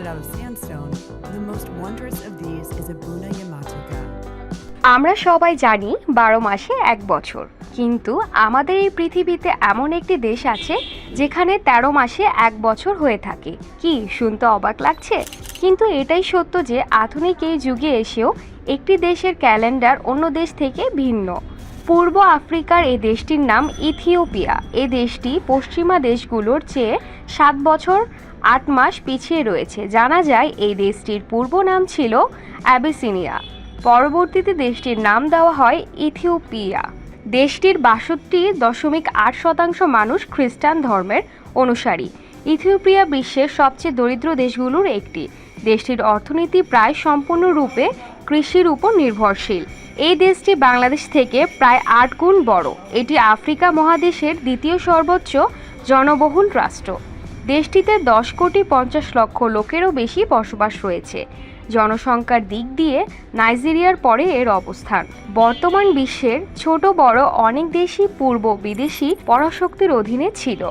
crafted out of sandstone. The most wondrous of these is Abuna Yamatoka. আমরা সবাই জানি 12 মাসে এক বছর, কিন্তু আমাদের এই পৃথিবীতে এমন একটি দেশ আছে যেখানে 13 মাসে এক বছর হয়ে থাকে। কি শুনতে অবাক লাগছে, কিন্তু এটাই সত্য যে আধুনিক এই যুগে এসেও একটি দেশের ক্যালেন্ডার অন্য দেশ থেকে ভিন্ন। পূর্ব আফ্রিকার এই দেশটির নাম ইথিওপিয়া। এই দেশটি পশ্চিমা দেশগুলোর চেয়ে 7 বছর 8 মাস পিছিয়ে রয়েছে। জানা যায় এই দেশটির পূর্ব নাম ছিল অ্যাবিসিনিয়া, পরবর্তীতে দেশটির নাম দেওয়া হয় ইথিওপিয়া। দেশটির 62.8% মানুষ খ্রিস্টান ধর্মের অনুসারী। ইথিওপিয়া বিশ্বের সবচেয়ে দরিদ্র দেশগুলোর একটি। দেশটির অর্থনীতি প্রায় সম্পূর্ণরূপে কৃষির উপর নির্ভরশীল। এই দেশটি বাংলাদেশ থেকে প্রায় 8 গুণ বড়। এটি আফ্রিকা মহাদেশের দ্বিতীয় সর্বোচ্চ জনবহুল রাষ্ট্র। দেশটিতে 10,50,00,000 লোকেরও বেশি বসবাস রয়েছে। জনসংখ্যার দিক দিয়ে নাইজেরিয়ার পরে এর অবস্থান। বর্তমান বিশ্বের ছোট বড় অনেক দেশই পূর্ব বিদেশি পরাশক্তির অধীনে ছিল।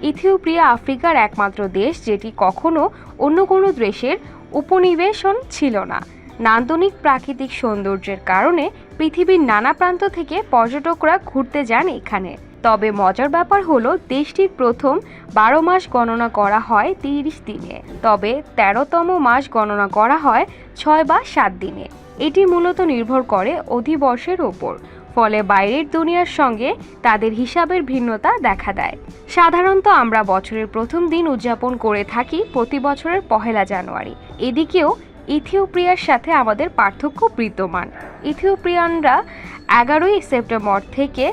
ইথিওপিয়া আফ্রিকার একমাত্র দেশ যেটি কখনো অন্য কোনো দেশের উপনিবেশন ছিল না। নান্দনিক প্রাকৃতিক সৌন্দর্যের কারণে পৃথিবীর নানা প্রান্ত থেকে পর্যটকরা ঘুরতে যান এখানে। তবে মজার ব্যাপার হলো দেশটির প্রথম 12 মাস গণনা করা হয় 30 দিনে, তবে 13তম মাস গণনা করা হয় 6 বা 7 দিনে। এটি মূলত নির্ভর করে অধিবর্ষের ওপর, ফলে বাইরের দুনিয়ার সঙ্গে তাদের হিসাবের ভিন্নতা দেখা দেয়। সাধারণত আমরা বছরের প্রথম দিন উদযাপন করে থাকি প্রতি বছরের 1 জানুয়ারি। এদিকেও ইথিওপিয়ার সাথে আমাদের পার্থক্য বিদ্যমান। ইথিওপিয়ানরা 11ই সেপ্টেম্বর থেকে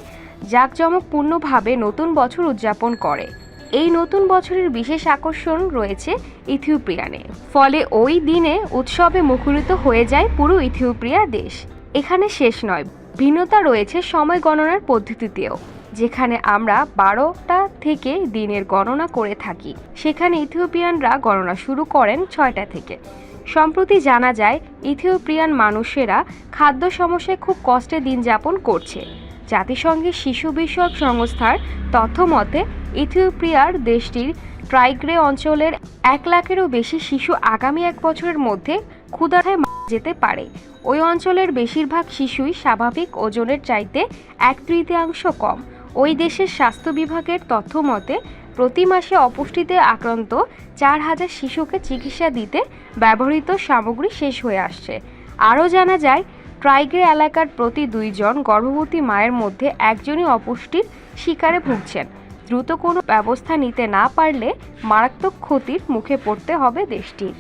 জাঁকজমকপূর্ণভাবে নতুন বছর উদযাপন করে। এই নতুন বছরের বিশেষ আকর্ষণ রয়েছে ইথিওপিয়ানে, ফলে ওই দিনে উৎসবে মুখরিত হয়ে যায় পুরো ইথিওপিয়া দেশ। এখানে শেষ নয়, ভিন্নতা রয়েছে সময় গণনার পদ্ধতিতেও। যেখানে আমরা 12টা থেকে দিনের গণনা করে থাকি, সেখানে ইথিওপিয়ানরা গণনা শুরু করেন 6টা থেকে। সম্প্রতি জানা যায় ইথিওপিয়ান মানুষেরা খাদ্য সমস্যায় খুব কষ্টে দিন যাপন করছে। জাতিসংঘের শিশু বিষয়ক সংস্থার তথ্য মতে ইথিওপিয়ার দেশটির ট্রাইগ্রে অঞ্চলের 1 লাখেরও বেশি শিশু আগামী 1 বছরের মধ্যে ক্ষুধায় মারা যেতে পারে। ওই অঞ্চলের বেশিরভাগ শিশুই স্বাভাবিক ওজনের চাইতে 1/3 কম। ওই দেশের স্বাস্থ্য বিভাগের তথ্য মতে প্রতি মাসে অপুষ্টিতে আক্রান্ত 4,000 শিশুকে চিকিৎসা দিতে ব্যবহৃত সামগ্রী শেষ হয়ে আসছে। আরও জানা যায় ট্রাইগ্রে এলাকার প্রতি 2 জন গর্ভবতী মায়ের মধ্যে একজনই অপুষ্টির শিকারে ভুগছেন। দ্রুত কোনো ব্যবস্থা নিতে না পারলে মারাত্মক ক্ষতির মুখে পড়তে হবে দেশটির।